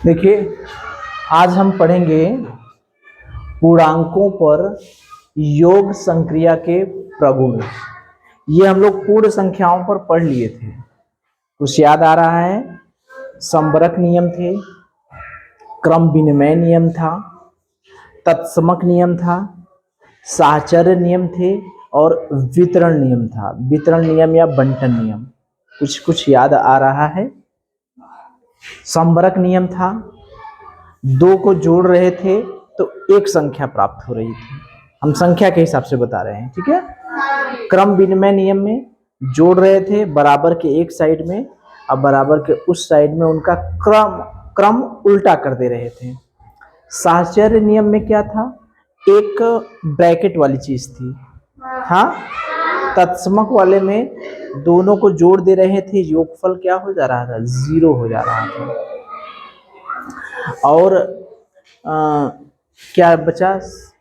देखिए, आज हम पढ़ेंगे पूर्णांकों पर योग संक्रिया के प्रगुण। ये हम लोग पूर्ण संख्याओं पर पढ़ लिए थे, कुछ याद आ रहा है? संबरक नियम थे, क्रम विनिमय नियम था, तत्समक नियम था, साहचर्य नियम थे और वितरण नियम था। वितरण नियम या बंटन नियम कुछ याद आ रहा है? संबरक नियम था, दो को जोड़ रहे थे तो एक संख्या प्राप्त हो रही थी। हम संख्या के हिसाब से बता रहे हैं, ठीक है। क्रम विनिमय नियम में जोड़ रहे थे बराबर के एक साइड में, अब बराबर के उस साइड में उनका क्रम उल्टा कर दे रहे थे। साहचर्य नियम में क्या था? एक ब्रैकेट वाली चीज थी। हाँ, तत्समक वाले में दोनों को जोड़ दे रहे थे, योगफल क्या हो जा रहा था? 0 हो जा रहा था। और क्या बचा?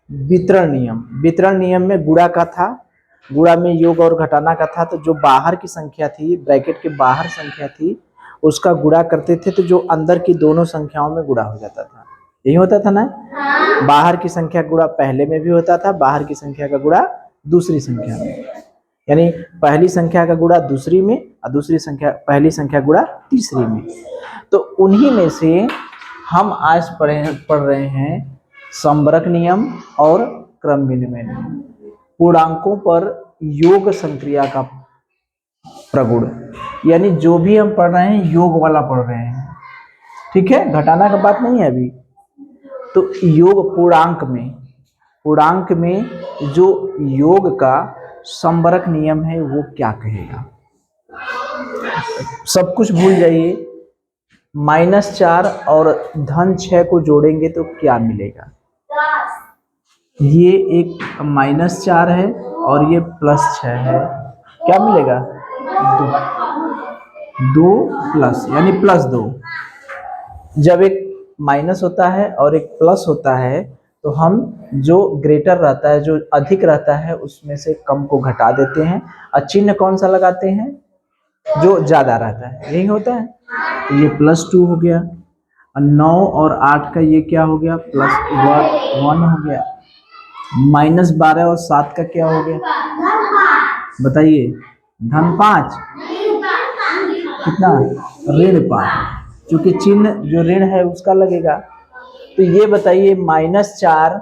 वितरण नियम। वितरण नियम में गुणा का था, गुणा में योग और घटाना का था। तो जो बाहर की संख्या थी, ब्रैकेट के बाहर संख्या थी, उसका गुणा करते थे तो जो अंदर की दोनों संख्याओं में गुणा हो जाता था। यही होता था ना? बाहर की संख्या गुणा पहले में भी होता था, बाहर की संख्या का गुणा दूसरी संख्या में, यानी पहली संख्या का गुणा दूसरी में और पहली संख्या गुणा तीसरी में। तो उन्हीं में से हम आज पढ़ रहे हैं संबरक नियम और क्रम विनिमय नियम। पूर्णांकों पर योग संक्रिया का प्रगुण, यानी जो भी हम पढ़ रहे हैं योग वाला पढ़ रहे हैं, ठीक है। घटाना का बात नहीं है अभी। तो योग पूर्णांक में जो योग का संबरक नियम है वो क्या कहेगा? सब कुछ भूल जाइए। -4 और -6 को जोड़ेंगे तो क्या मिलेगा? ये एक -4 है और ये +6 है, क्या मिलेगा? 2 प्लस, यानी +2। जब एक माइनस होता है और एक प्लस होता है तो हम जो ग्रेटर रहता है, जो अधिक रहता है, उसमें से कम को घटा देते हैं और चिन्ह कौन सा लगाते हैं? जो ज्यादा रहता है, यही होता है। तो ये +2 हो गया और 9 और 8 का ये क्या हो गया? +1 हो गया। -12 और 7 का क्या हो गया? बताइए। -5। कितना? -5, क्योंकि चिन्ह जो ऋण है उसका लगेगा। तो ये बताइए, -4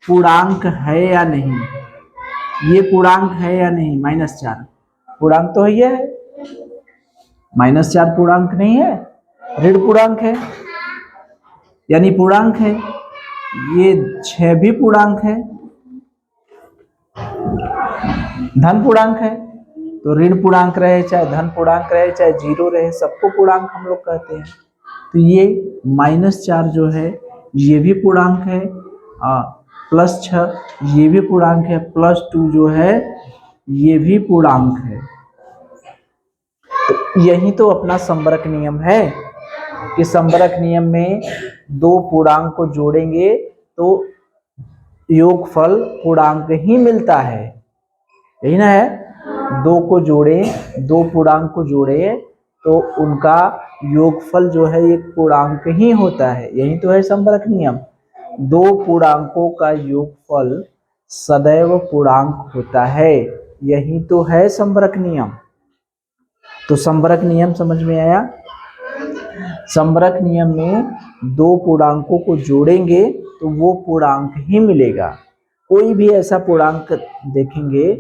पूर्णांक है या नहीं? ये पूर्णांक है या नहीं? -4 पूर्णांक तो है। -4 पूर्णांक नहीं है, ऋण पूर्णांक है, यानी पूर्णांक है। ये 6 भी पूर्णांक है, धन पूर्णांक है। तो ऋण पूर्णांक रहे चाहे धन पूर्णांक रहे चाहे 0 रहे, सबको पूर्णांक हम लोग कहते हैं। तो ये -4 जो है ये भी पूर्णांक है, +6 ये भी पूर्णांक है, +2 जो है ये भी पूर्णांक है। तो यही तो अपना संबरक नियम है कि संबरक नियम में दो पूर्णांक को जोड़ेंगे तो योगफल पूर्णांक ही मिलता है, यही ना है। दो पूर्णांक को जोड़े तो उनका योगफल जो है एक पूर्णांक ही होता है, यही तो है संबरक नियम। दो पूर्णांकों का योगफल सदैव पूर्णांक होता है, यही तो है संबरक नियम। तो संबरक नियम समझ में आया? संबरक नियम में दो पूर्णांकों को जोड़ेंगे तो वो पूर्णांक ही मिलेगा। कोई भी ऐसा पूर्णांक देखेंगे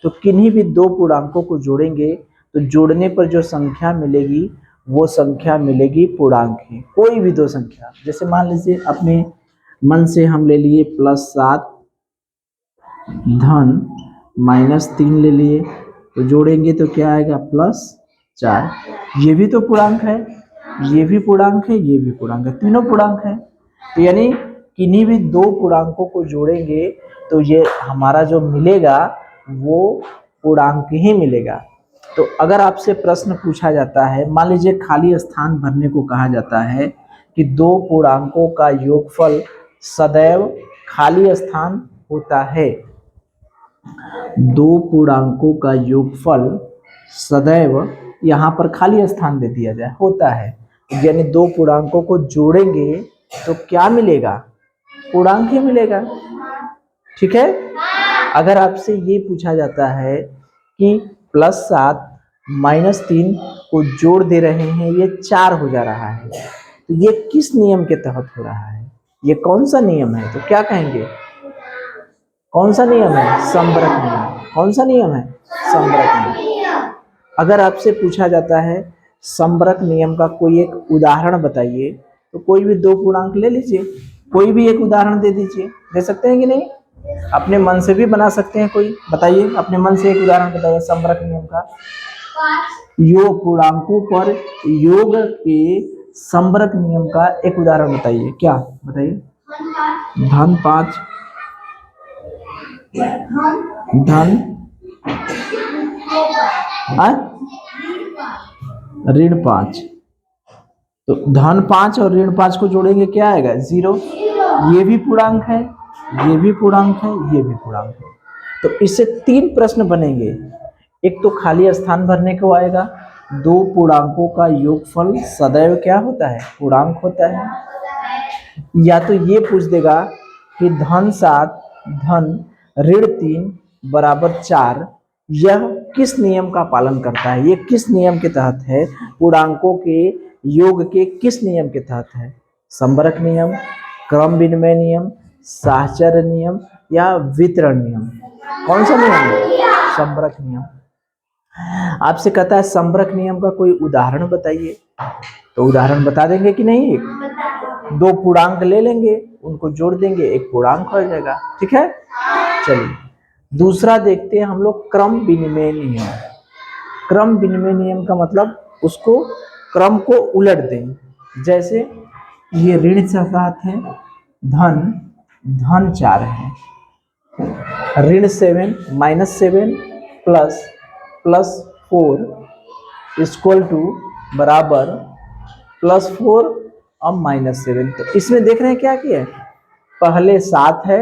तो किन्हीं भी दो पूर्णांकों को जोड़ेंगे तो जोड़ने पर जो संख्या मिलेगी वो संख्या मिलेगी पूर्णांक ही। कोई भी दो संख्या, जैसे मान लीजिए अपने मन से हम ले लिए +7 धन -3 ले लिए, तो जोड़ेंगे तो क्या आएगा? +4। ये भी तो पूर्णांक है, ये भी पूर्णांक है, ये भी पूर्णांक है, तीनों पूर्णांक है। तो यानी किन्हीं भी दो पूर्णांकों को जोड़ेंगे तो ये हमारा जो मिलेगा वो पूर्णांक ही मिलेगा। तो अगर आपसे प्रश्न पूछा जाता है, मान लीजिए खाली स्थान भरने को कहा जाता है कि दो पूर्णांकों का योगफल सदैव खाली स्थान होता है, दो पूर्णांकों का योगफल सदैव यहाँ पर खाली स्थान दे दिया जाए, होता है। यानी दो पूर्णांकों को जोड़ेंगे तो क्या मिलेगा? पूर्णांक ही मिलेगा। ठीक है। अगर आपसे ये पूछा जाता है कि +7 -3 को जोड़ दे रहे हैं, ये 4 हो जा रहा है, तो ये किस नियम के तहत हो रहा है? ये कौन सा नियम है? तो क्या कहेंगे? कौन सा नियम है? समवर्क नियम। कौन सा नियम है? समवर्क नियम। अगर आपसे पूछा जाता है समवर्क नियम का कोई एक उदाहरण बताइए, तो कोई भी दो पूर्णांक ले लीजिए, कोई भी एक उदाहरण दे दीजिए। दे सकते हैं कि नहीं? अपने मन से भी बना सकते हैं। कोई बताइए, अपने मन से एक उदाहरण बताइए समवर्क नियम का। योग पूर्णांकों पर योग के समवर्क नियम का एक उदाहरण बताइए। क्या बताइए? धन 5 धन ऋण 5। तो धन 5 और ऋण 5 को जोड़ेंगे, क्या आएगा? 0। ये भी पूर्णांक है, ये भी पूर्णांक है, ये भी पूर्णांक है। तो इससे 3 प्रश्न बनेंगे। एक तो खाली स्थान भरने को आएगा, दो पूर्णांकों का योगफल सदैव क्या होता है? पूर्णांक होता है। या तो ये पूछ देगा कि धन 7 धन ऋण 3 बराबर 4, यह किस नियम का पालन करता है? ये किस नियम के तहत है? पूर्णांकों के योग के किस नियम के तहत है? समवर्क नियम, क्रम विनिमय नियम, साहचर्य नियम या वितरण नियम? कौन सा नियम है? समवर्क नियम। आपसे कहता है समवर्क नियम का कोई उदाहरण बताइए, तो उदाहरण बता देंगे कि नहीं? दो पूर्णांक ले लेंगे, उनको जोड़ देंगे, एक पूर्णांक हो जाएगा। ठीक है। चलिए दूसरा देखते हैं हम लोग, क्रम विनिमय नियम। क्रम विनिमय नियम का मतलब उसको क्रम को उलट दें। जैसे ये ऋण 7 है, धन 4 है, ऋण 7 -7 +4 इक्वल टू बराबर +4 और -7। तो इसमें देख रहे हैं क्या किया है? पहले 7 है,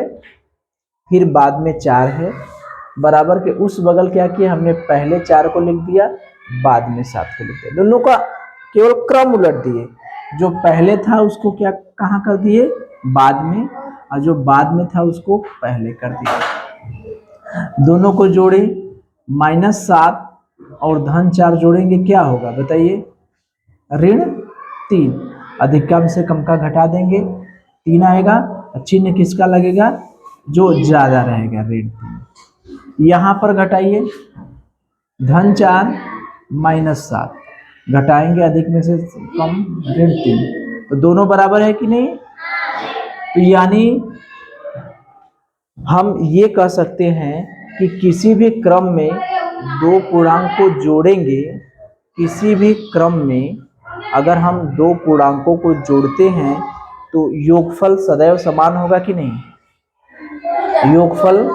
फिर बाद में 4 है, बराबर के उस बगल क्या किया हमने? पहले 4 को लिख दिया, बाद में 7 को लिख दिया। दोनों का केवल क्रम उलट दिए। जो पहले था उसको क्या कहाँ कर दिए? बाद में, और जो बाद में था उसको पहले कर दिया। दोनों को जोड़े, -7 और धन 4 जोड़ेंगे, क्या होगा बताइए? ऋण 3। अधिकतम से कम का घटा देंगे, 3 आएगा। चिन्ह किसका लगेगा? जो ज्यादा रहेगा, ऋण 3। यहाँ पर घटाइए, धन 4 -7 घटाएंगे, अधिक में से कम ऋण 3, तो दोनों बराबर है कि नहीं? तो यानी हम ये कह सकते हैं कि किसी भी क्रम में दो पूर्णांक को जोड़ेंगे, किसी भी क्रम में अगर हम दो पूर्णांकों को जोड़ते हैं तो योगफल सदैव समान होगा कि नहीं? योगफल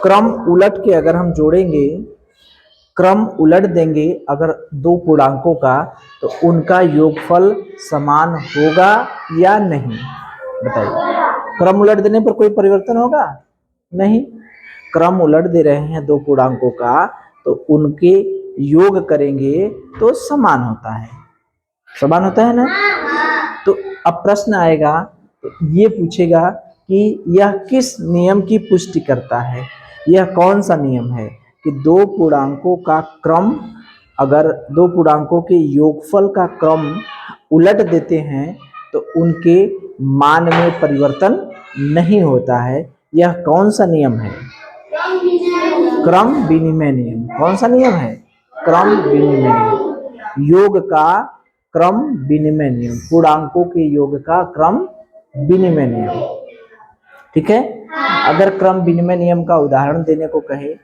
क्रम उलट के अगर हम जोड़ेंगे, क्रम उलट देंगे अगर दो पूर्णांकों का, तो उनका योगफल समान होगा या नहीं? बताइए। क्रम उलट देने पर कोई परिवर्तन होगा? नहीं। क्रम उलट दे रहे हैं दो पूर्णांकों का, तो उनके योग करेंगे तो समान होता है। समान होता है ना? तो अब प्रश्न आएगा, तो ये पूछेगा कि यह किस नियम की पुष्टि करता है? यह कौन सा नियम है कि दो पूर्णांकों का क्रम, अगर दो पूर्णांकों के योगफल का क्रम उलट देते हैं तो उनके मान में परिवर्तन नहीं होता है। यह कौन सा नियम है? क्रम विनिमय नियम। कौन सा नियम है? क्रम विनिमय नियम। योग का क्रम विनिमय नियम, पूर्णांकों के योग का क्रम विनिमय नियम। ठीक है। अगर क्रम विनिमय नियम का उदाहरण देने को कहे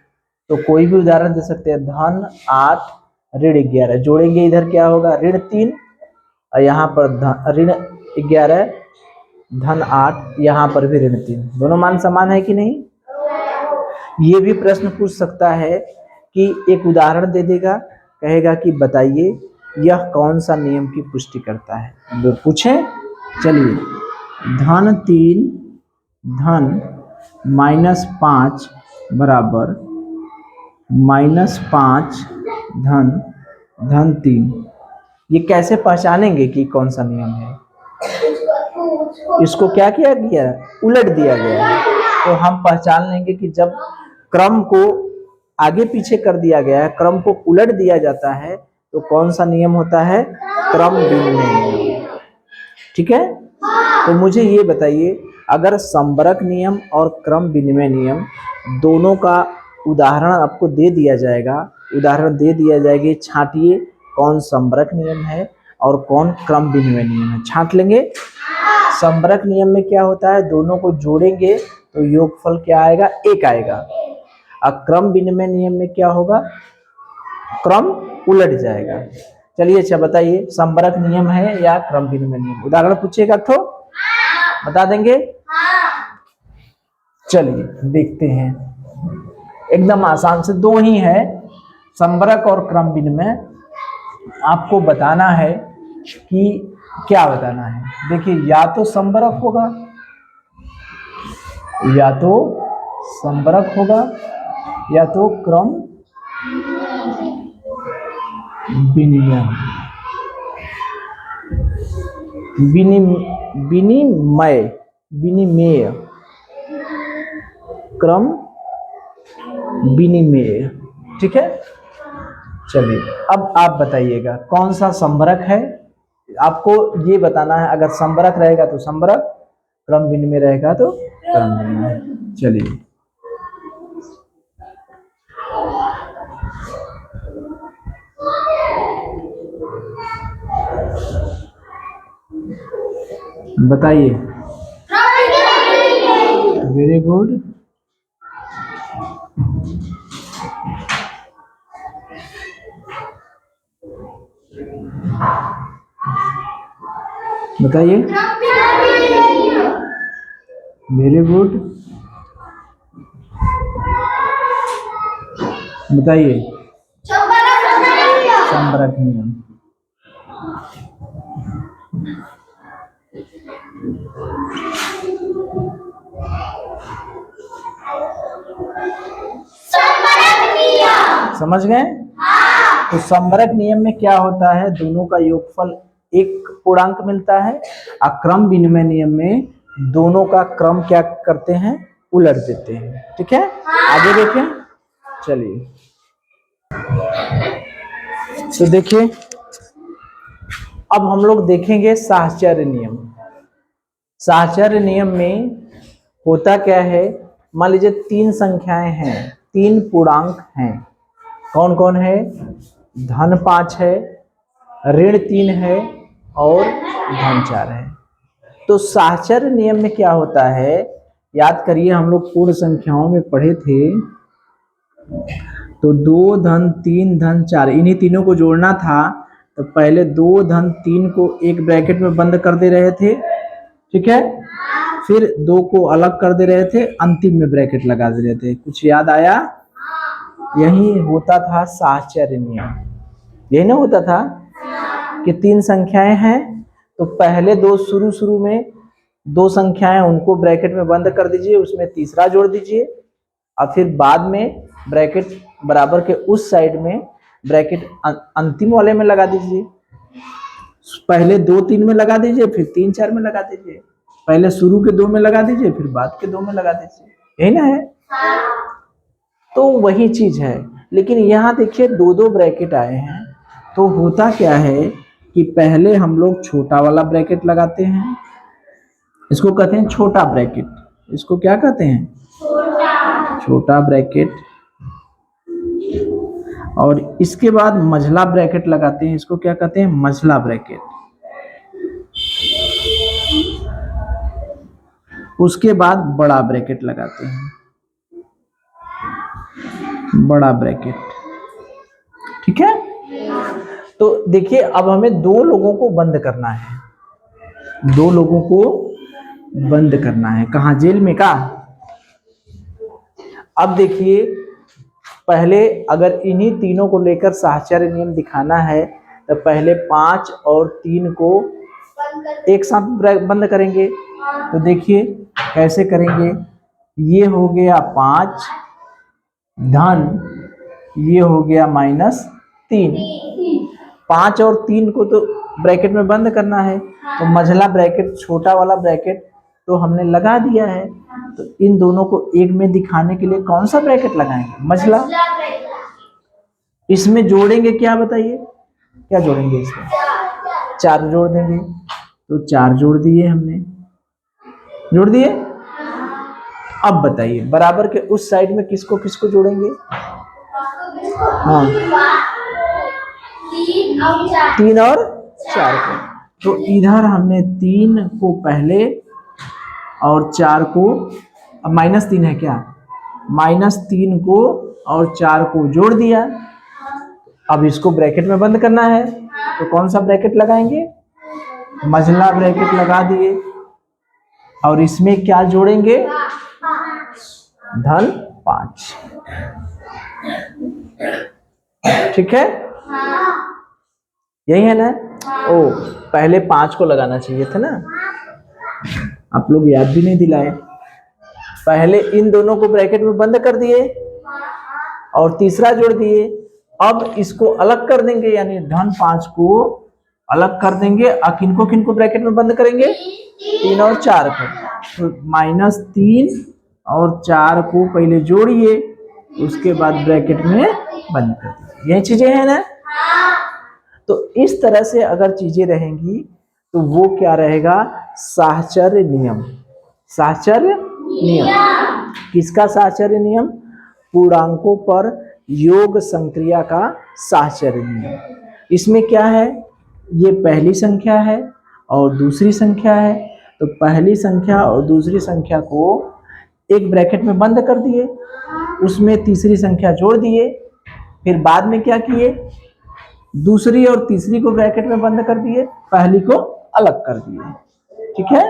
तो कोई भी उदाहरण दे सकते हैं। धन 8 ऋण 11 जोड़ेंगे, इधर क्या होगा? ऋण 3 और यहाँ पर ऋण 11 धन 8, यहाँ पर भी ऋण 3। दोनों मान समान है कि नहीं? ये भी प्रश्न पूछ सकता है कि एक उदाहरण दे देगा, कहेगा कि बताइए यह कौन सा नियम की पुष्टि करता है? पूछें। चलिए, धन 3 धन -5 बराबर -5 धन धन 3। ये कैसे पहचानेंगे कि कौन सा नियम है? इसको क्या किया गया? उलट दिया गया है। तो हम पहचान लेंगे कि जब क्रम को आगे पीछे कर दिया गया है, क्रम को उलट दिया जाता है, तो कौन सा नियम होता है? क्रम विनिमय नियम। ठीक है, तो मुझे ये बताइए, अगर संबरक नियम और क्रम विनिमय नियम दोनों का उदाहरण आपको दे दिया जाएगा, उदाहरण दे दिया जाएगी, छांटिए कौन संबरक नियम है और कौन क्रम विनिमय नियम है। छांट लेंगे। संबरक नियम में क्या होता है? दोनों को जोड़ेंगे तो योगफल क्या आएगा? 1 आएगा। और क्रम विनिमय नियम में क्या होगा? क्रम उलट जाएगा। चलिए, अच्छा बताइए, संबरक नियम है या क्रम विनिमय नियम? उदाहरण पूछिएगा तो बता देंगे। चलिए देखते हैं, एकदम आसान से 2 ही है, संबरक और क्रम विनिमय। आपको बताना है कि क्या बताना है। देखिए, या तो संबरक होगा, या तो संबरक होगा, या तो क्रम विनिमय। विनिमय, विनिमय, क्रम विनिमय। ठीक है, चलिए अब आप बताइएगा कौन सा संबरक है। आपको ये बताना है, अगर संबरक रहेगा तो संबरक, क्रम विनिमय रहेगा तो क्रम विनिमय। चलिए, बताइए। Very good. बताइए। वेरी गुड, बताइए। संबरक नियम। समझ गए? तो संबरक नियम में क्या होता है? दोनों का योगफल 1 पूर्णांक मिलता है। और क्रम विनिमय नियम में दोनों का क्रम क्या करते हैं? उलट देते हैं। ठीक है, आगे देखें। चलिए, तो देखिए, अब हम लोग देखेंगे साहचर्य नियम। साहचर्य नियम में होता क्या है? मान लीजिए 3 संख्याएं हैं, 3 पूर्णांक हैं। कौन कौन है? धन 5 है, ऋण 3 है और धन 4 है। तो साहचर्य नियम में क्या होता है? याद करिए, हम लोग पूर्ण संख्याओं में पढ़े थे। तो 2 धन 3 धन 4, इन्हीं तीनों को जोड़ना था। तो पहले 2 धन 3 को एक ब्रैकेट में बंद कर दे रहे थे, ठीक है, फिर 2 को अलग कर दे रहे थे, अंतिम में ब्रैकेट लगा दे रहे थे। कुछ याद आया? यही होता था साहचर्य नियम। यही ना होता था कि 3 संख्याएं हैं, तो पहले 2 शुरू में 2 संख्याएं उनको ब्रैकेट में बंद कर दीजिए, उसमें तीसरा जोड़ दीजिए, और फिर बाद में ब्रैकेट बराबर के उस साइड में ब्रैकेट अंतिम वाले में लगा दीजिए। पहले 2 3 में लगा दीजिए, फिर 3 4 में लगा दीजिए। पहले शुरू के 2 में लगा दीजिए, फिर बाद के 2 में लगा दीजिए। यही ना है? तो वही चीज है। लेकिन यहाँ देखिए 2 ब्रैकेट आए हैं, तो होता क्या है कि पहले हम लोग छोटा वाला ब्रैकेट लगाते हैं, इसको कहते हैं छोटा ब्रैकेट। इसको क्या कहते हैं? छोटा ब्रैकेट। और इसके बाद मझला ब्रैकेट लगाते हैं, इसको क्या कहते हैं? मझला ब्रैकेट। उसके बाद बड़ा ब्रैकेट लगाते हैं, बड़ा ब्रैकेट। ठीक है, तो देखिए, अब हमें 2 लोगों को बंद करना है, 2 लोगों को बंद करना है। कहाँ? जेल में का? अब देखिए, पहले अगर इन्हीं तीनों को लेकर साहचर्य नियम दिखाना है, तो पहले 5 और 3 को एक साथ बंद करेंगे। तो देखिए कैसे करेंगे। ये हो गया 5 धन, ये हो गया -3। 5 और 3 को तो ब्रैकेट में बंद करना है, तो मझला ब्रैकेट, छोटा वाला ब्रैकेट तो हमने लगा दिया है। तो इन दोनों को एक में दिखाने के लिए कौन सा ब्रैकेट लगाएंगे? मझला। इसमें जोड़ेंगे क्या बताइए, क्या जोड़ेंगे इसमें? 4 जोड़ देंगे। तो 4 जोड़ दिए हमने, जोड़ दिए। अब बताइए बराबर के उस साइड में किसको किसको जोड़ेंगे? हाँ, 3 और 4 को। तो इधर हमने 3 को पहले और 4 को, अब -3 है क्या, -3 को और 4 को जोड़ दिया। अब इसको ब्रैकेट में बंद करना है, तो कौन सा ब्रैकेट लगाएंगे? मझला ब्रैकेट लगा दिए। और इसमें क्या जोड़ेंगे? धन 5। ठीक है, यही है ना? ओ, पहले 5 को लगाना चाहिए था ना, आप लोग याद भी नहीं दिलाए। पहले इन दोनों को ब्रैकेट में बंद कर दिए और तीसरा जोड़ दिए। अब इसको अलग कर देंगे, यानी धन 5 को अलग कर देंगे। और किनको किनको ब्रैकेट में बंद करेंगे? 3 और 4 को। तो -3 और 4 को पहले जोड़िए, उसके बाद ब्रैकेट में बंद कर दीजिए। यही चीजें हैं ना? तो इस तरह से अगर चीजें रहेंगी तो वो क्या रहेगा? साहचर्य नियम। साहचर्य नियम किसका? साहचर्य नियम पूर्णांकों पर योग संक्रिया का साहचर्य नियम। इसमें क्या है? ये पहली संख्या है और दूसरी संख्या है, तो पहली संख्या और दूसरी संख्या को एक ब्रैकेट में बंद कर दिए, उसमें तीसरी संख्या जोड़ दिए। फिर बाद में क्या किए? दूसरी और तीसरी को ब्रैकेट में बंद कर दिए, पहली को अलग कर दिए। ठीक है?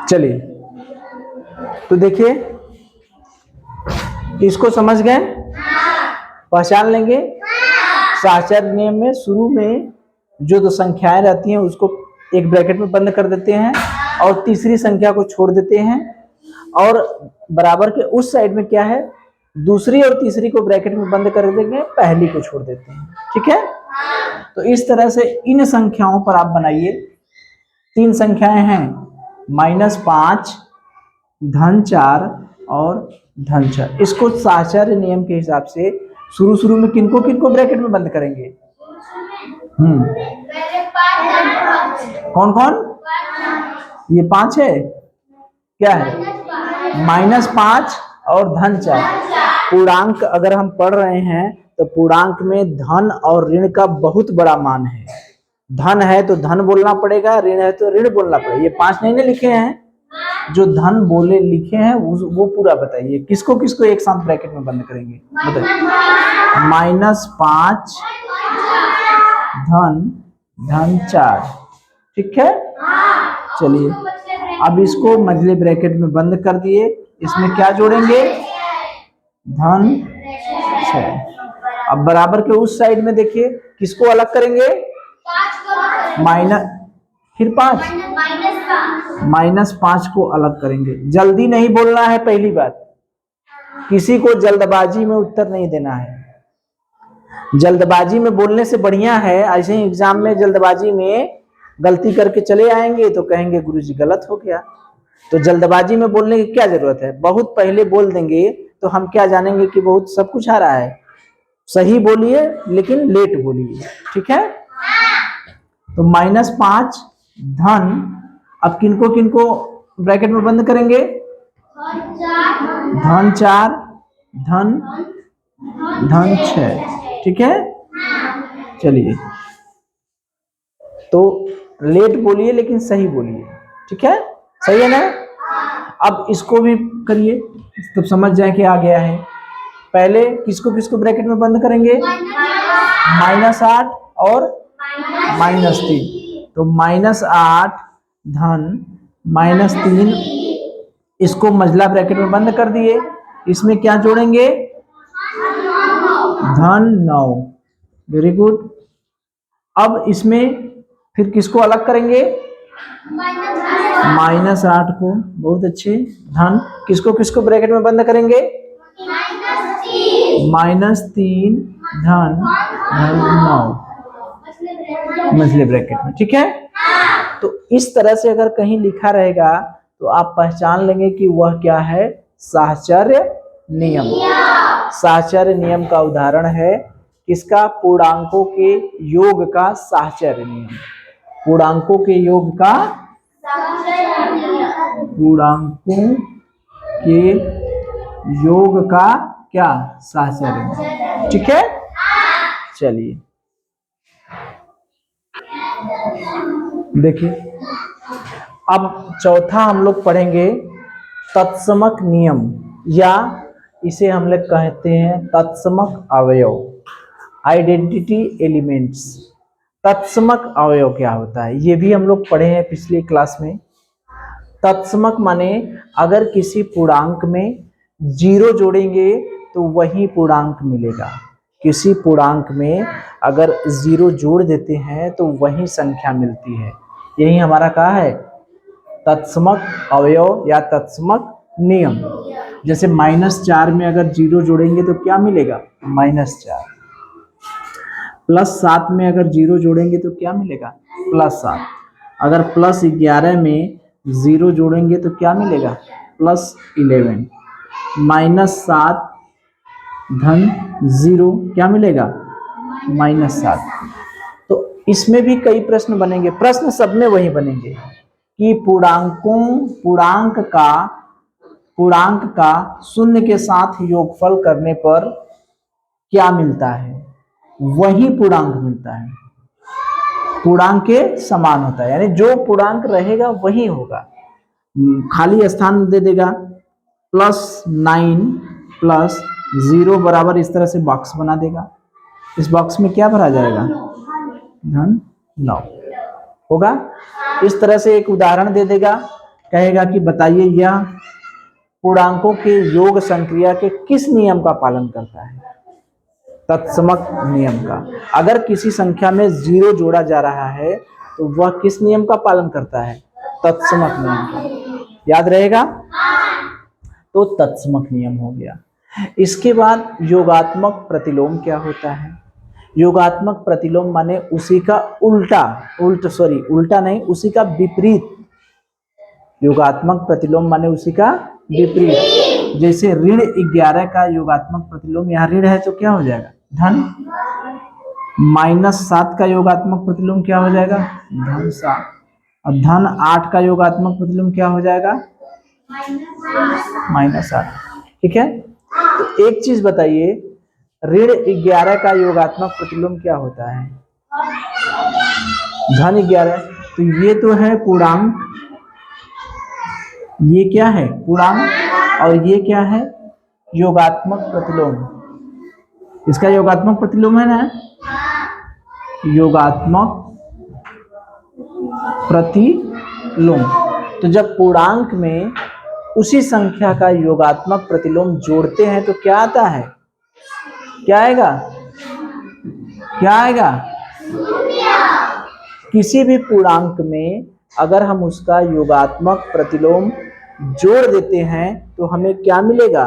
चलिए, तो देखिए, इसको समझ गए? पहचान लेंगे? साहचर्य नियम में शुरू में जो 2 संख्याएं रहती हैं उसको एक ब्रैकेट में बंद कर देते हैं और तीसरी संख्या को छोड़ देते हैं, और बराबर के उस साइड में क्या है? दूसरी और तीसरी को ब्रैकेट में बंद कर देंगे, पहली को छोड़ देते हैं। ठीक है? तो इस तरह से इन संख्याओं पर आप बनाइए। 3 संख्याएं हैं, -5, धन 4 और धन 6। इसको साहचर्य नियम के हिसाब से शुरू में किनको किनको ब्रैकेट में बंद करेंगे? कौन कौन? ये 5 है, क्या है? -5 और धन 4। पूर्णांक अगर हम पढ़ रहे हैं तो पूर्णांक में धन और ऋण का बहुत बड़ा मान है। धन है तो धन बोलना पड़ेगा, ऋण है तो ऋण बोलना पड़ेगा। ये 5 नहीं लिखे हैं, जो धन बोले लिखे हैं वो पूरा बताइए। किसको किसको एक साथ ब्रैकेट में बंद करेंगे? बताइए। -5 धन 4। ठीक है? चलिए, अब इसको मझले ब्रैकेट में बंद कर दिए। इसमें क्या जोड़ेंगे? धन 6। अब बराबर के उस साइड में देखिए, किसको अलग करेंगे? फिर 5 -5 को अलग करेंगे। जल्दी नहीं बोलना है, पहली बात। किसी को जल्दबाजी में उत्तर नहीं देना है। जल्दबाजी में बोलने से बढ़िया है, ऐसे ही एग्जाम में जल्दबाजी में गलती करके चले आएंगे तो कहेंगे गुरुजी गलत हो गया। तो जल्दबाजी में बोलने की क्या जरूरत है? बहुत पहले बोल देंगे तो हम क्या जानेंगे कि बहुत सब कुछ आ रहा है। सही बोलिए लेकिन लेट बोलिए। ठीक है? तो -5 धन, अब किनको किनको ब्रैकेट में बंद करेंगे? धन 4 धन 6। ठीक है? चलिए, तो लेट बोलिए लेकिन सही बोलिए। ठीक है? सही है ना? अब इसको भी करिए तब समझ जाए कि आ गया है। पहले किसको किसको ब्रैकेट में बंद करेंगे? -8 और -3। तो -8 धन -3, इसको मझला ब्रैकेट में बंद कर दिए। इसमें क्या जोड़ेंगे? धन 9। Very good. अब इसमें फिर किसको अलग करेंगे? -8 को। बहुत अच्छे। धन किसको किसको ब्रैकेट में बंद करेंगे? -3 धन 9 मछली ब्रैकेट में, ठीक है। तो इस तरह से अगर कहीं लिखा रहेगा तो आप पहचान लेंगे कि वह क्या है, साहचर्य नियम। साहचर्य नियम का उदाहरण है किसका, पूर्णांकों के योग का साहचर्य नियम। पूर्णांकों के योग का, पूर्णांकों के योग का क्या, साहचर्य नियम, ठीक है। चलिए देखिए, अब चौथा हम लोग पढ़ेंगे तत्समक नियम, या इसे हम लोग कहते हैं तत्समक अवयव, आइडेंटिटी एलिमेंट्स। तत्समक अवयव क्या होता है, ये भी हम लोग पढ़े हैं पिछली क्लास में। तत्समक माने अगर किसी पूर्णांक में 0 जोड़ेंगे तो वही पूर्णांक मिलेगा। किसी पूर्णांक में अगर 0 जोड़ देते हैं तो वही संख्या मिलती है। यही हमारा क्या है, तत्समक अवयव या तत्समक नियम। जैसे -4 में अगर 0 जोड़ेंगे तो क्या मिलेगा, -4। +7 में अगर 0 जोड़ेंगे तो क्या मिलेगा, +7। अगर +11 में 0 जोड़ेंगे तो क्या मिलेगा, +11। -7 धन 0 क्या मिलेगा, -7। तो इसमें भी कई प्रश्न बनेंगे, प्रश्न सब में वही बनेंगे कि पूर्णांक का शून्य के साथ योगफल करने पर क्या मिलता है, वही पूर्णांक मिलता है। पूर्णांक के समान होता है, यानी जो पूर्णांक रहेगा वही होगा। खाली स्थान दे देगा, +9 + 0 बराबर इस तरह से बॉक्स बना देगा। इस बॉक्स में क्या भरा जाएगा, धन 9 होगा। इस तरह से एक उदाहरण दे देगा, कहेगा कि बताइए यह पूर्णांकों के योग संक्रिया के किस नियम का पालन करता है, तत्समक नियम का। अगर किसी संख्या में 0 जोड़ा जा रहा है तो वह किस नियम का पालन करता है, तत्समक नियम का। याद रहेगा, तो तत्समक नियम हो गया। इसके बाद योगात्मक प्रतिलोम क्या होता है। योगात्मक प्रतिलोम माने उसी का उल्टा नहीं, उसी का विपरीत। योगात्मक प्रतिलोम माने उसी का विपरीत। जैसे ऋण 11 का योगात्मक प्रतिलोम, यहाँ ऋण है तो क्या हो जाएगा, धन। -7 का योगात्मक प्रतिलोम क्या हो जाएगा, धन 7। और धन 8 का योगात्मक प्रतिलोम क्या हो जाएगा, -8। ठीक है। तो एक चीज बताइए, ऋण 11 का योगात्मक प्रतिलोम क्या होता है, धन 11। तो ये तो है पूर्णांक, ये क्या है पूर्णांक, और ये क्या है योगात्मक प्रतिलोम। इसका योगात्मक प्रतिलोम है ना, योगात्मक प्रतिलोम। तो जब पूर्णांक में उसी संख्या का योगात्मक प्रतिलोम जोड़ते हैं तो क्या आता है, क्या आएगा, क्या आएगा। किसी भी पूर्णांक में अगर हम उसका योगात्मक प्रतिलोम जोड़ देते हैं तो हमें क्या मिलेगा,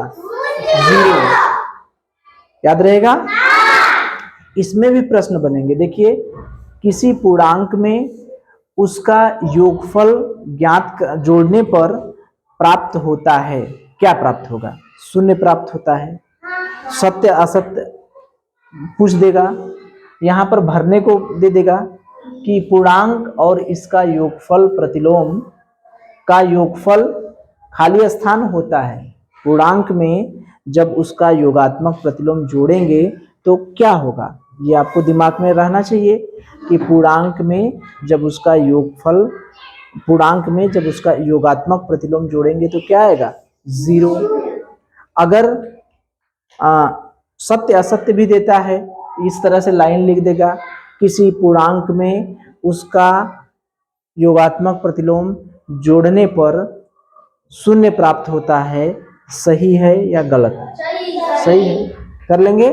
0। याद रहेगा। इसमें भी प्रश्न बनेंगे। देखिए, किसी पूर्णांक में उसका योगफल जोड़ने पर प्राप्त होता है, क्या प्राप्त होगा, 0 प्राप्त होता है। सत्य असत्य पूछ देगा, यहाँ पर भरने को दे देगा कि पूर्णांक और इसका योगफल प्रतिलोम का योगफल खाली स्थान होता है। पूर्णांक में जब उसका योगात्मक प्रतिलोम जोड़ेंगे तो क्या होगा, ये आपको दिमाग में रहना चाहिए कि पूर्णांक में जब उसका योगात्मक प्रतिलोम जोड़ेंगे तो क्या आएगा, 0। अगर सत्य असत्य भी देता है, इस तरह से लाइन लिख देगा, किसी पूर्णांक में उसका योगात्मक प्रतिलोम जोड़ने पर 0 प्राप्त होता है, सही है या गलत, सही है। कर लेंगे।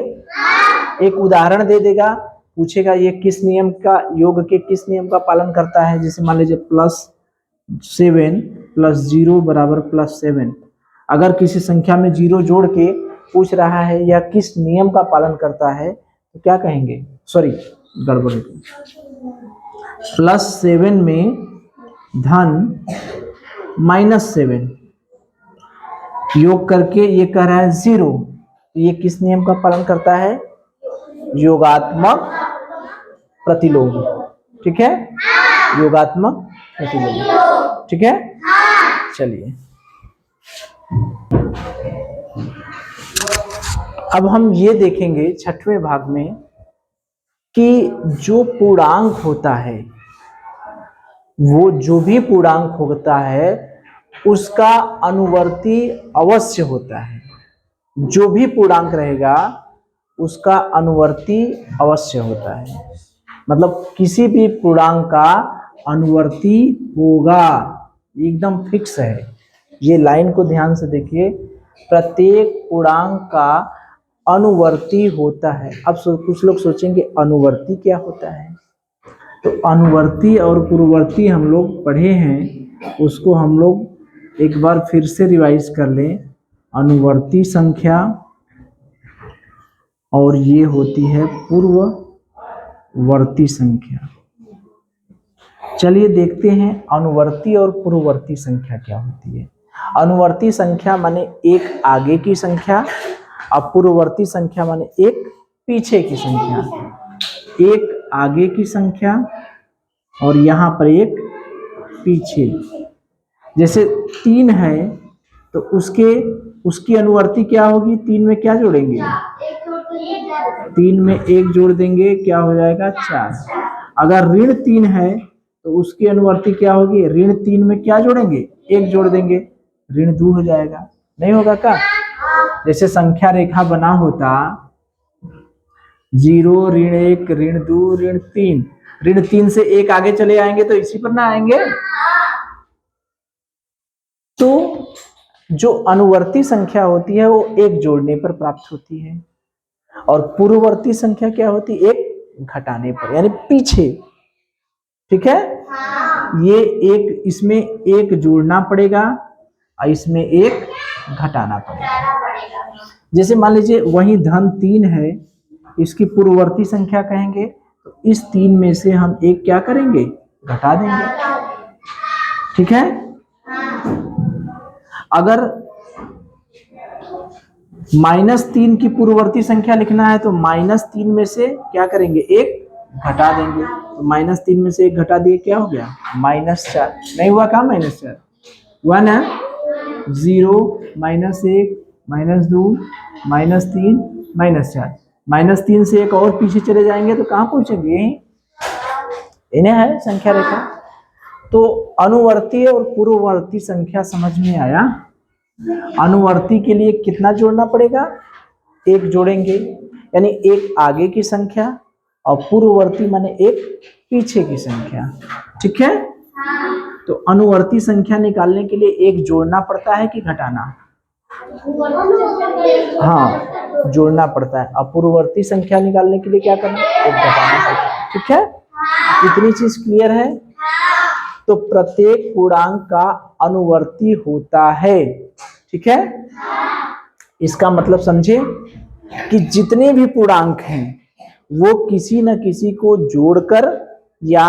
एक उदाहरण दे देगा, पूछेगा ये किस नियम का, योग के किस नियम का पालन करता है। जैसे मान लीजिए +7 + 0 = +7। अगर किसी संख्या में 0 जोड़ के पूछ रहा है या किस नियम का पालन करता है तो क्या कहेंगे, सॉरी गड़बड़, +7 में धन -7 योग करके ये कह रहा है 0, ये किस नियम का पालन करता है, योगात्मक प्रतिलोम, ठीक है, योगात्मक प्रतिलोम, ठीक है। चलिए अब हम ये देखेंगे छठवें भाग में कि जो पूर्णांक होता है, वो जो भी पूर्णांक होता है उसका अनुवर्ती अवश्य होता है, जो भी पूर्णांक रहेगा उसका अनुवर्ती अवश्य होता है, मतलब किसी भी पूर्णांक का अनुवर्ती होगा, एकदम फिक्स है। ये लाइन को ध्यान से देखिए, प्रत्येक पूर्णांक का अनुवर्ती होता है। अब कुछ लोग सोचेंगे अनुवर्ती क्या होता है, तो अनुवर्ती और पूर्ववर्ती हम लोग पढ़े हैं, उसको हम लोग एक बार फिर से रिवाइज कर लें। अनुवर्ती संख्या और ये होती है पूर्ववर्ती संख्या। चलिए देखते हैं अनुवर्ती और पूर्ववर्ती संख्या क्या होती है। अनुवर्ती संख्या माने एक आगे की संख्या, और पूर्ववर्ती संख्या माने एक पीछे की संख्या। एक आगे की संख्या और यहाँ पर एक पीछे। जैसे 3 है तो उसकी अनुवर्ती क्या होगी, 3 में क्या जोड़ेंगे, 3 में 1 जोड़ देंगे, क्या हो जाएगा 4। अगर ऋण 3 है तो उसकी अनुवर्ती क्या होगी, ऋण 3 में क्या जोड़ेंगे, 1 जोड़ देंगे, ऋण 2 हो जाएगा। नहीं होगा क्या, जैसे संख्या रेखा बना होता 0 ऋण 1 ऋण 2 ऋण 3, ऋण 3 से 1 आगे चले आएंगे तो इसी पर ना आएंगे। तो जो अनुवर्ती संख्या होती है वो 1 जोड़ने पर प्राप्त होती है, और पूर्ववर्ती संख्या क्या होती है, 1 घटाने पर, यानी पीछे, ठीक है। ये एक, इसमें 1 जोड़ना पड़ेगा और इसमें 1 घटाना पड़ेगा। जैसे मान लीजिए वही धन 3 है, इसकी पूर्ववर्ती संख्या कहेंगे, तो इस 3 में से हम 1 क्या करेंगे, घटा देंगे, ठीक है। अगर -3 की पूर्ववर्ती संख्या लिखना है तो -3 में से क्या करेंगे, 1 घटा देंगे, तो -3 में से 1 घटा दिए, क्या हो गया, -4। नहीं हुआ क्या, -4 हुआ ना, 0 -1 -2 -3 -4, -3 से 1 और पीछे चले जाएंगे तो कहाँ पहुंचेंगे, इन्हें है संख्या रेखा। तो अनुवर्ती और पूर्ववर्ती संख्या समझ में आया। अनुवर्ती के लिए कितना जोड़ना पड़ेगा, 1 जोड़ेंगे, यानी 1 आगे की संख्या, और पूर्ववर्ती माने 1 पीछे की संख्या, ठीक है। तो अनुवर्ती संख्या निकालने के लिए 1 जोड़ना पड़ता है कि घटाना, हाँ जोड़ना पड़ता है। और पूर्ववर्ती संख्या निकालने के लिए क्या करना, 1 घटाना पड़ता है, ठीक है। इतनी चीज क्लियर है। तो प्रत्येक पूर्णांक का अनुवर्ती होता है, ठीक है। इसका मतलब समझे कि जितने भी पूर्णांक हैं वो किसी न किसी को जोड़कर या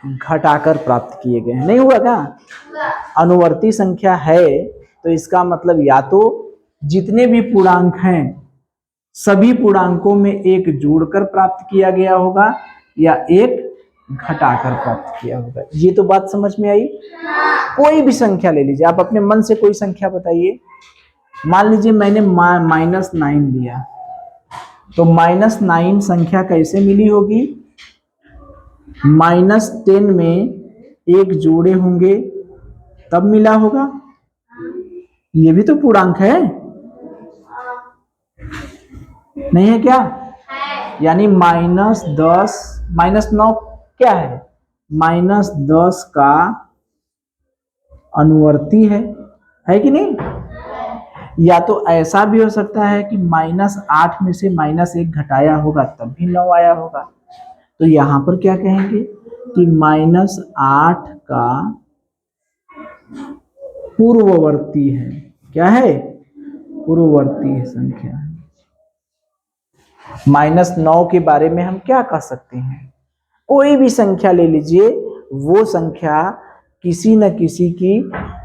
घटाकर प्राप्त किए गए हैं। नहीं हुआ क्या, अनुवर्ती संख्या है तो इसका मतलब या तो जितने भी पूर्णांक हैं सभी पूर्णांकों में 1 जोड़कर प्राप्त किया गया होगा या 1 घटाकर प्राप्त किया होगा। ये तो बात समझ में आई। कोई भी संख्या ले लीजिए, आप अपने मन से कोई संख्या बताइए। मान लीजिए मैंने -9 लिया, तो -9 संख्या कैसे मिली होगी, -10 में 1 जोड़े होंगे तब मिला होगा। ये भी तो पूर्णांक है, नहीं है क्या, यानी -10 -9 क्या है, -10 का अनुवर्ती है कि नहीं। या तो ऐसा भी हो सकता है कि -8 में से -1 घटाया होगा तब भी 9 आया होगा। तो यहां पर क्या कहेंगे कि -8 का पूर्ववर्ती है, क्या है, पूर्ववर्ती संख्या। -9 के बारे में हम क्या कह सकते हैं? कोई भी संख्या ले लीजिए, वो संख्या किसी न किसी की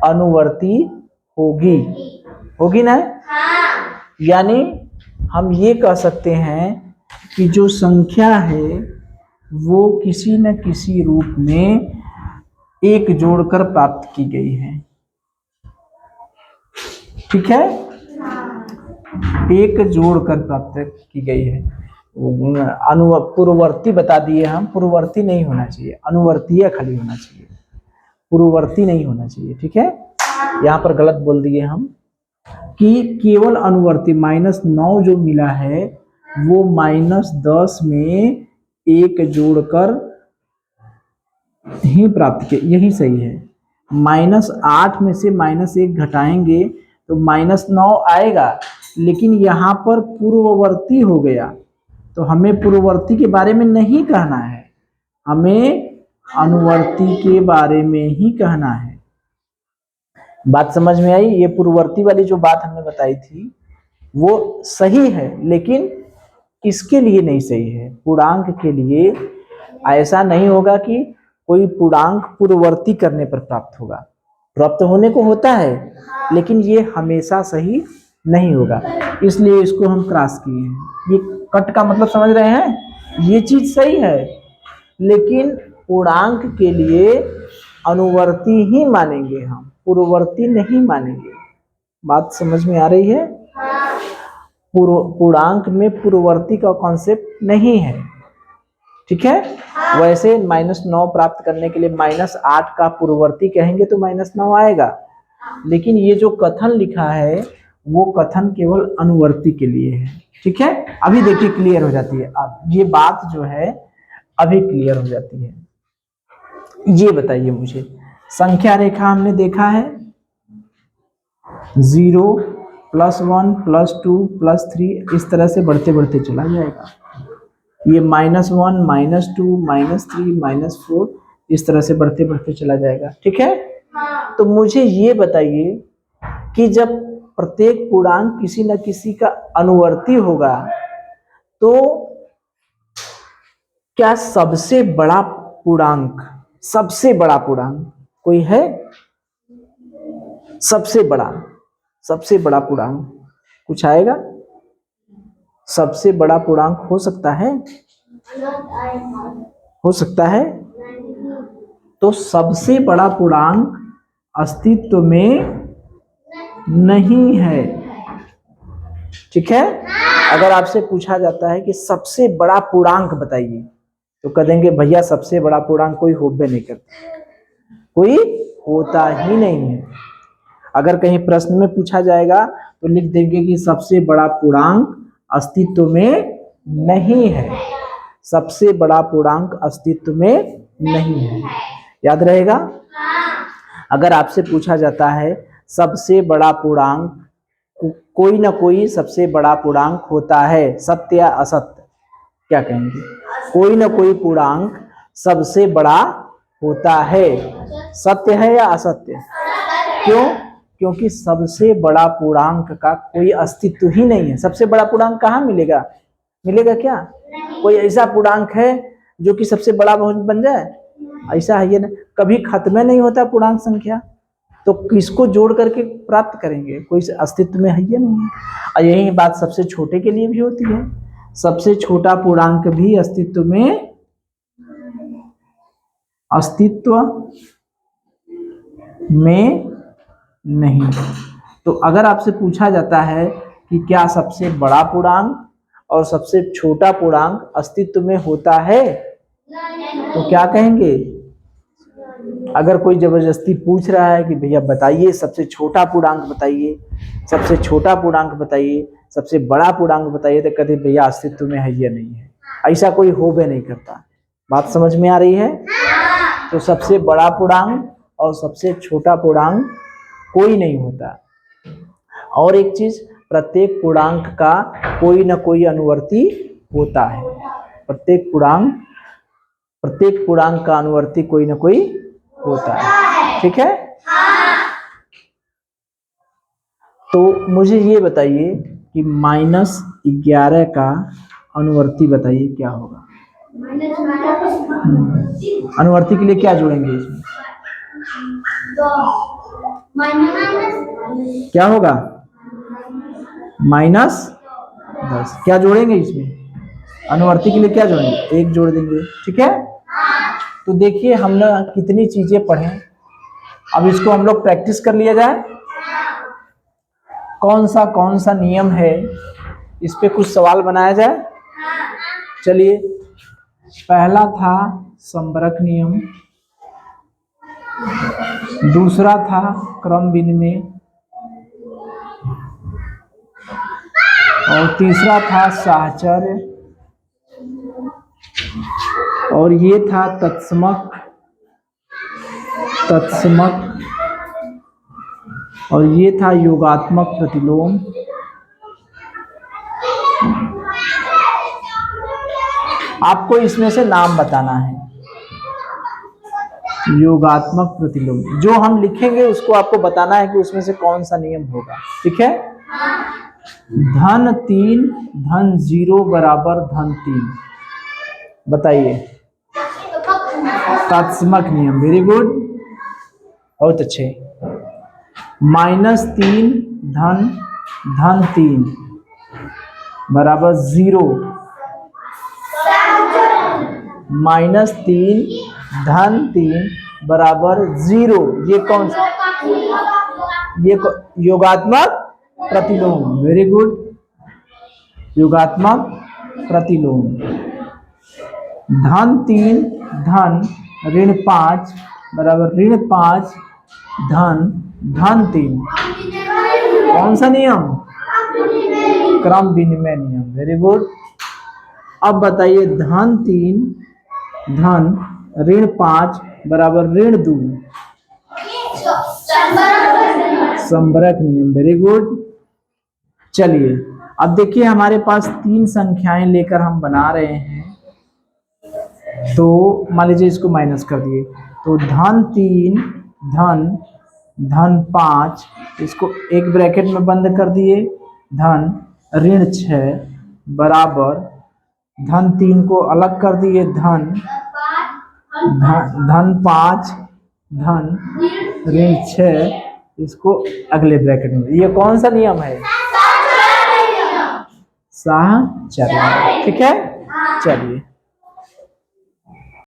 अनुवर्ती होगी, होगी ना? यानी हम ये कह सकते हैं कि जो संख्या है वो किसी न किसी रूप में एक जोड़कर प्राप्त की गई है। ठीक है, एक जोड़कर प्राप्त की गई है। पूर्ववर्ती बता दिए हम, पूर्ववर्ती नहीं होना चाहिए, अनुवर्तीय खाली होना चाहिए, पूर्ववर्ती नहीं होना चाहिए। ठीक है, यहाँ पर गलत बोल दिए हम कि केवल अनुवर्ती। -9 जो मिला है वो -10 में एक जोड़कर ही प्राप्त किया, यही सही है। -8 में से -1 घटाएंगे तो -9 आएगा, लेकिन यहाँ पर पूर्ववर्ती हो गया, तो हमें पूर्ववर्ती के बारे में नहीं कहना है, हमें अनुवर्ती के बारे में ही कहना है। बात समझ में आई? ये पूर्ववर्ती वाली जो बात हमने बताई थी वो सही है, लेकिन इसके लिए नहीं सही है, पूर्णांक के लिए ऐसा नहीं होगा कि कोई पूर्णांक पूर्ववर्ती करने पर प्राप्त होगा। प्राप्त होने को होता है, लेकिन ये हमेशा सही नहीं होगा, इसलिए इसको हम क्रॉस किए हैं। ये कट का मतलब समझ रहे हैं? ये चीज सही है, लेकिन पूर्णांक के लिए अनुवर्ती ही मानेंगे हम, पूर्ववर्ती नहीं मानेंगे। बात समझ में आ रही है? पूर्णांक में पूर्ववर्ती का कॉन्सेप्ट नहीं है। ठीक है, वैसे -9 प्राप्त करने के लिए -8 का पूर्ववर्ती कहेंगे तो -9 आएगा, लेकिन ये जो कथन लिखा है वो कथन केवल अनुवर्ती के लिए है। ठीक है, अभी देखिए क्लियर हो जाती है, अब ये बात जो है अभी क्लियर हो जाती है। ये बताइए मुझे, संख्या रेखा हमने देखा है 0 +1 +2 +3 इस तरह से बढ़ते बढ़ते चला जाएगा। ये -1 -2 -3 -4 इस तरह से बढ़ते बढ़ते चला जाएगा। ठीक है, तो मुझे ये बताइए कि जब प्रत्येक पूर्णांक किसी न किसी का अनुवर्ती होगा तो क्या सबसे बड़ा पूर्णांक, सबसे बड़ा पूर्णांक कोई है? सबसे बड़ा पूर्णांक कुछ आएगा? सबसे बड़ा पूर्णांक हो सकता है? हो सकता है? तो सबसे बड़ा पूर्णांक अस्तित्व में नहीं है। ठीक है, अगर आपसे पूछा जाता है कि सबसे बड़ा पूर्णांक बताइए तो कह देंगे भैया सबसे बड़ा पूर्णांक कोई होबे नहीं करता, कोई होता ही नहीं है। अगर कहीं प्रश्न में पूछा जाएगा तो लिख देंगे कि सबसे बड़ा पूर्णांक अस्तित्व में नहीं है, सबसे बड़ा पूर्णांक अस्तित्व में नहीं है। याद रहेगा? अगर आपसे पूछा जाता है सबसे बड़ा पूर्णांक, कोई ना कोई सबसे बड़ा पूर्णांक होता है, सत्य या असत्य, क्या कहेंगे? कोई ना कोई पूर्णांक सबसे बड़ा होता है, सत्य है या असत्य? क्यों? क्योंकि सबसे बड़ा पूर्णांक का कोई अस्तित्व ही नहीं है। सबसे बड़ा पूर्णांक कहाँ मिलेगा? मिलेगा क्या? कोई ऐसा पूर्णांक है जो कि सबसे बड़ा बन जाए? ऐसा है ये ना, कभी खत्म नहीं होता पूर्णांक संख्या, तो किसको जोड़ करके प्राप्त करेंगे? कोई अस्तित्व में है ये नहीं। और यही बात सबसे छोटे के लिए भी होती है, सबसे छोटा पूर्णांक भी अस्तित्व में नहीं। तो अगर आपसे पूछा जाता है कि क्या सबसे बड़ा पूर्णांक और सबसे छोटा पूर्णांक अस्तित्व में होता है, तो क्या कहेंगे? अगर कोई जबरदस्ती पूछ रहा है कि भैया बताइए सबसे छोटा पूर्णांक बताइए, सबसे छोटा पूर्णांक बताइए, सबसे बड़ा पूर्णांक बताइए, तो कहते भैया अस्तित्व में है या नहीं है, ऐसा कोई होबे नहीं करता। बात समझ में आ रही है? तो सबसे बड़ा पूर्णांक और सबसे छोटा पूर्णांक कोई नहीं होता। और एक चीज, प्रत्येक पूर्णांक का कोई ना कोई अनुवर्ती होता है, प्रत्येक पूर्णांक का अनुवर्ती कोई ना कोई होता है। ठीक है, तो मुझे ये बताइए कि -11 का अनुवर्ती बताइए क्या होगा। अनुवर्ती के लिए क्या जोड़ेंगे इसमें? क्या होगा? -10। क्या जोड़ेंगे इसमें? अनुवर्ती के लिए क्या जोड़ेंगे? 1 जोड़ देंगे, ठीक है। तो देखिए हम लोग कितनी चीजें पढ़े, अब इसको हम लोग प्रैक्टिस कर लिया जाए। कौन सा नियम है, इस पे कुछ सवाल बनाया जाए। चलिए, पहला था संबरक नियम, दूसरा था क्रम विनिमय, और तीसरा था साहचर्य, और ये था तत्समक, और ये था योगात्मक प्रतिलोम, आपको इसमें से नाम बताना है। योगात्मक प्रतिलोम जो हम लिखेंगे उसको आपको बताना है कि उसमें से कौन सा नियम होगा, ठीक है। धन 3 धन 0 बराबर धन 3, बताइए। तत्समक नियम, वेरी गुड, बहुत अच्छे। -3 धन 3 बराबर 0, -3 धन 3 बराबर 0, ये कौन सा? ये योगात्मक प्रतिलोम, वेरी गुड, योगात्मक प्रतिलोम। धन 3 धन -5 बराबर -5 धन 3, कौन सा नियम? क्रम विनिमय नियम, वेरी गुड। अब बताइए धन 3 धन -5 बराबर -2, संबरक नियम, वेरी गुड। चलिए अब देखिए हमारे पास 3 संख्याएं लेकर हम बना रहे हैं, तो मान लीजिए इसको माइनस कर दिए, तो धन 3 धन 5, इसको एक ब्रैकेट में बंद कर दिए, धन -6 बराबर धन 3 को अलग कर दिए, धन 5 धन -6, इसको अगले ब्रैकेट में। ये कौन सा नियम है? साहचर्य, ठीक है। चलिए